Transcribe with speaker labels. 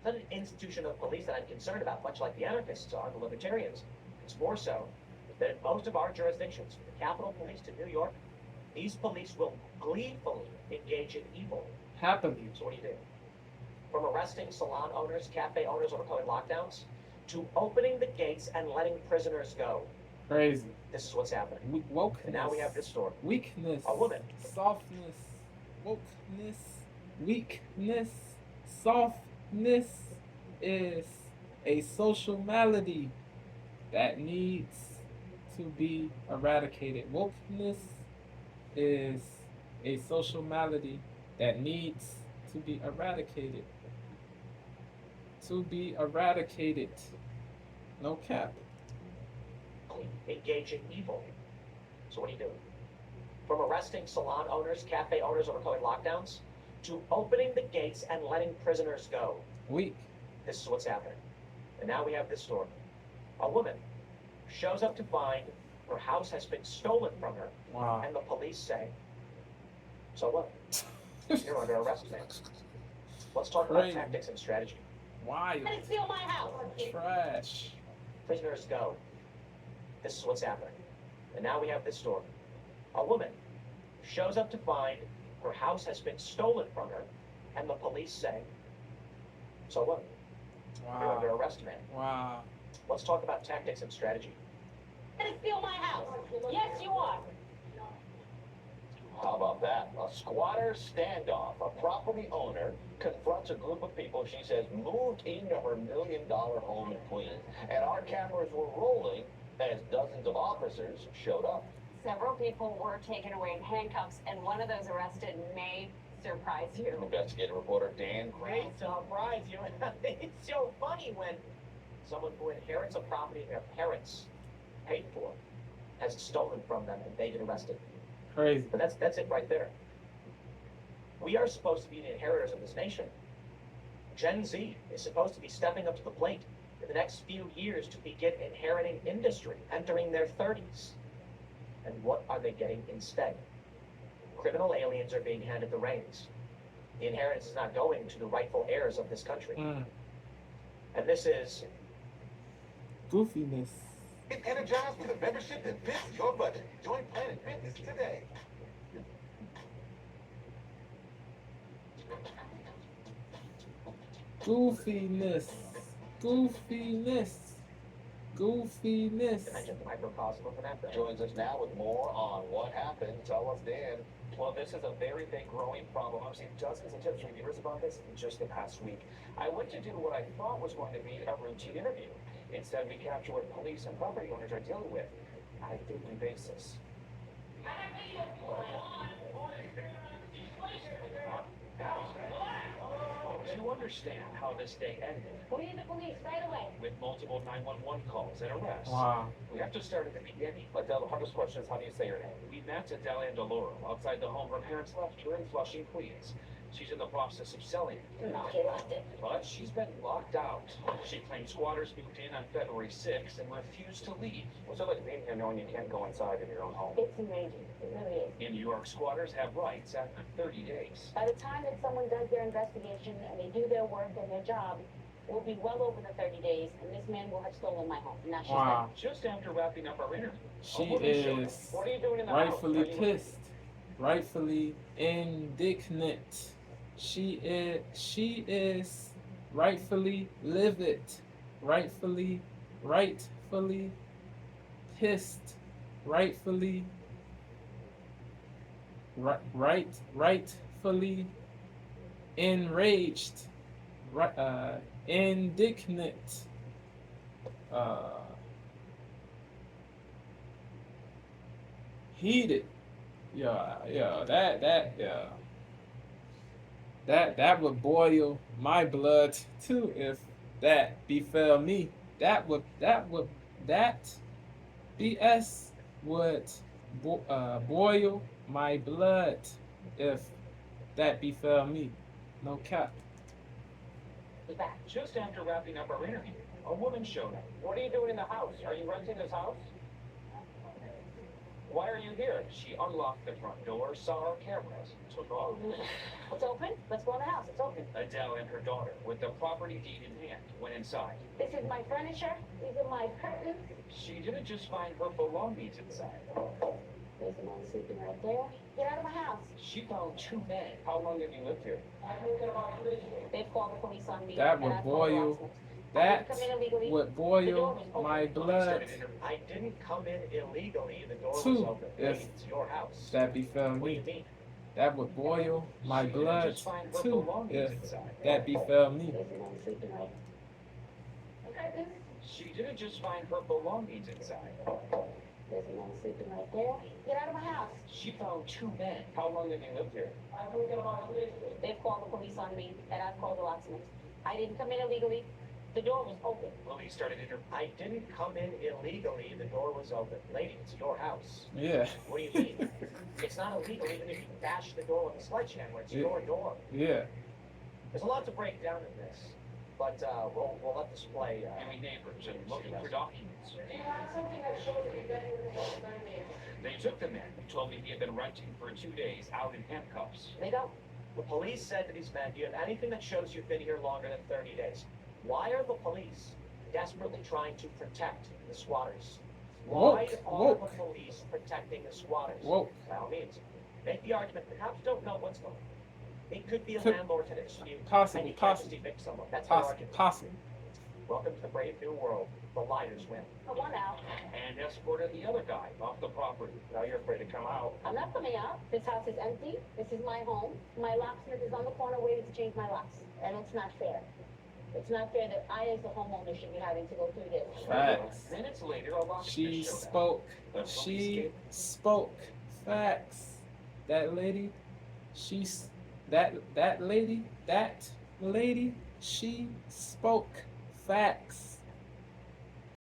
Speaker 1: not an institution of police that I'm concerned about, much like the anarchists are, the libertarians. It's more so that in most of our jurisdictions, from the Capitol Police to New York, these police will gleefully engage in evil.
Speaker 2: Happily.
Speaker 1: So what do you do? From arresting salon owners, cafe owners overcoming lockdowns, to opening the gates and letting prisoners go.
Speaker 2: Crazy.
Speaker 1: This is what's happening.
Speaker 2: Wokeness.
Speaker 1: And now we have this story.
Speaker 2: Weakness.
Speaker 1: A woman.
Speaker 2: Softness. Wokeness. Weakness. Softness is a social malady that needs to be eradicated. Wokeness is a social malady that needs to be eradicated. To be eradicated. No cap.
Speaker 1: Engage in evil. So what do you do? From arresting salon owners, cafe owners overcoming lockdowns, to opening the gates and letting prisoners go.
Speaker 2: Weak.
Speaker 1: This is what's happening. And now we have this story. A woman shows up to find her house has been stolen from her.
Speaker 2: Wow.
Speaker 1: And the police say, so what? You're under arrest, man. Let's talk about tactics and strategy.
Speaker 2: Why?
Speaker 1: Let it steal my house.
Speaker 2: Trash.
Speaker 1: Prisoners go. This is what's happening. And now we have this story. A woman shows up to find her house has been stolen from her, and the police say, so what?
Speaker 2: Wow.
Speaker 1: You're under arrest, man.
Speaker 2: Wow.
Speaker 1: Let's talk about tactics and strategy. Let it steal my house. Yes, you are.
Speaker 3: How about that? A squatter standoff. A property owner confronts a group of people she says moved into her $1 million home in Queens. And our cameras were rolling as dozens of officers showed up.
Speaker 4: Several people were taken away in handcuffs, and one of those arrested may surprise you.
Speaker 3: Investigative reporter Dan
Speaker 1: Great surprise you. It's so funny when someone who inherits a property their parents paid for has stolen from them and they get arrested.
Speaker 2: Crazy.
Speaker 1: But that's it right there. We are supposed to be the inheritors of this nation. Gen Z is supposed to be stepping up to the plate in the next few years to begin inheriting industry, entering their 30s. And what are they getting instead? Criminal aliens are being handed the reins. The inheritance is not going to the rightful heirs of this country. And this is
Speaker 2: goofiness.
Speaker 3: Get energized with a membership that fits your budget. Join Planet Fitness today.
Speaker 2: Goofiness. Goofiness. Goofiness.
Speaker 1: Imagine the microcosm of an epic.
Speaker 3: Joins us now with more on what happened. Tell us, Dan.
Speaker 5: Well, this is a very big growing problem. I've seen dozens and dozens of reviewers about this in just the past week. I went to do what I thought was going to be a routine interview. Instead, we capture what police and property owners are dealing with on a daily basis. Do you understand how this day ended?
Speaker 4: We need the police right away.
Speaker 5: With multiple 911 calls and arrests.
Speaker 2: Wow.
Speaker 5: We have to start at the beginning. Adele, the hardest question is, how do you say your name? We met Adele and Deloro outside the home her parents left her in Flushing, Queens. She's in the process of selling it.
Speaker 4: No, he left it.
Speaker 5: But she's been locked out. She claims squatters moved in on February 6th and refused to leave. What's it like being here knowing you can't go inside of your own home?
Speaker 4: It's amazing. It really is.
Speaker 5: In New York, squatters have rights after 30 days.
Speaker 4: By the time that someone does their investigation and they do their work and their job, we'll be well over the 30 days, and this man will have stolen my home. Now she's
Speaker 2: Wow.
Speaker 5: Just after wrapping up our interview,
Speaker 2: She
Speaker 5: a woman showed up.
Speaker 2: is
Speaker 5: What are you doing in the
Speaker 2: rightfully
Speaker 5: house?
Speaker 2: pissed. Rightfully indignant. She is rightfully livid. Rightfully pissed. Rightfully rightfully enraged. Indignant. Heated. That would boil my blood too if that befell me. That BS would boil my blood if that befell me. No cap.
Speaker 5: Back. Just after wrapping up our interview, a woman showed up. What are you doing in the house? Are you renting this house? Why are you here? She unlocked the front door, saw our cameras, took off.
Speaker 4: It's open. Let's go in the house. It's open.
Speaker 5: Adele and her daughter, with the property deed in hand, went inside.
Speaker 4: This is my furniture. These are my curtains.
Speaker 5: She didn't just find her belongings inside.
Speaker 4: There's a man sleeping right there. Get out of my house.
Speaker 5: She found two men. How long have you lived here?
Speaker 4: They've called the police on me.
Speaker 2: That
Speaker 4: and
Speaker 2: would
Speaker 4: I've called
Speaker 2: boil.
Speaker 4: locksmiths. I
Speaker 2: That
Speaker 4: didn't come in illegally.
Speaker 2: would boil my blood
Speaker 1: I didn't come in illegally. The door was
Speaker 2: too
Speaker 1: open.
Speaker 2: if
Speaker 1: It's your house.
Speaker 2: that befell
Speaker 1: What do you
Speaker 2: me.
Speaker 1: mean?
Speaker 2: That would boil my
Speaker 5: She didn't
Speaker 2: blood
Speaker 5: just find her
Speaker 2: too
Speaker 5: belongings
Speaker 2: if
Speaker 5: inside.
Speaker 2: that befell me.
Speaker 4: There's a man sleeping right there.
Speaker 5: She didn't just find her belongings inside.
Speaker 4: There's a man sleeping right there. Get out of my house.
Speaker 5: She found two men. How long have you lived here?
Speaker 4: They've called the police on me, and I've called the locksmiths. I didn't come in illegally. The door was open.
Speaker 5: Police started inter-
Speaker 1: I didn't come in illegally. The door was open. Lady, it's your house.
Speaker 2: Yeah.
Speaker 1: What do you mean? It's not illegal even if you bash the door with a sledgehammer. It's your door.
Speaker 2: Yeah.
Speaker 1: There's a lot to break down in this, but we'll let this play.
Speaker 5: Any neighbors and looking for documents. They took the man. He told me he had been renting for 2 days out in handcuffs.
Speaker 4: They don't.
Speaker 1: The police said to these men, do you have anything that shows you've been here longer than 30 days? Why are the police desperately trying to protect the squatters? Why are the police protecting the squatters?
Speaker 2: Whoa.
Speaker 1: By all means, make the argument. The cops don't know what's going on. It could be a
Speaker 2: Could-
Speaker 1: landlord to dispute,
Speaker 2: Possible,
Speaker 1: and you can't
Speaker 2: possible.
Speaker 1: just evict someone. That's their
Speaker 2: Possible.
Speaker 1: argument.
Speaker 2: Possible.
Speaker 1: Welcome to the brave new world. The liars win.
Speaker 4: I want out.
Speaker 5: And escorted the other guy off the property.
Speaker 1: Now you're afraid to come out.
Speaker 4: I'm not coming out. This house is empty. This is my home. My locksmith is on the corner waiting to change my locks. And it's not fair. It's not fair that I, as the homeowner, should be having to go through this.
Speaker 2: Facts.
Speaker 5: Minutes later, a locksmith
Speaker 2: She
Speaker 5: showed up.
Speaker 2: spoke.
Speaker 5: The police
Speaker 2: She
Speaker 5: gave-
Speaker 2: spoke. Facts. That lady. She's that lady. She spoke. Facts.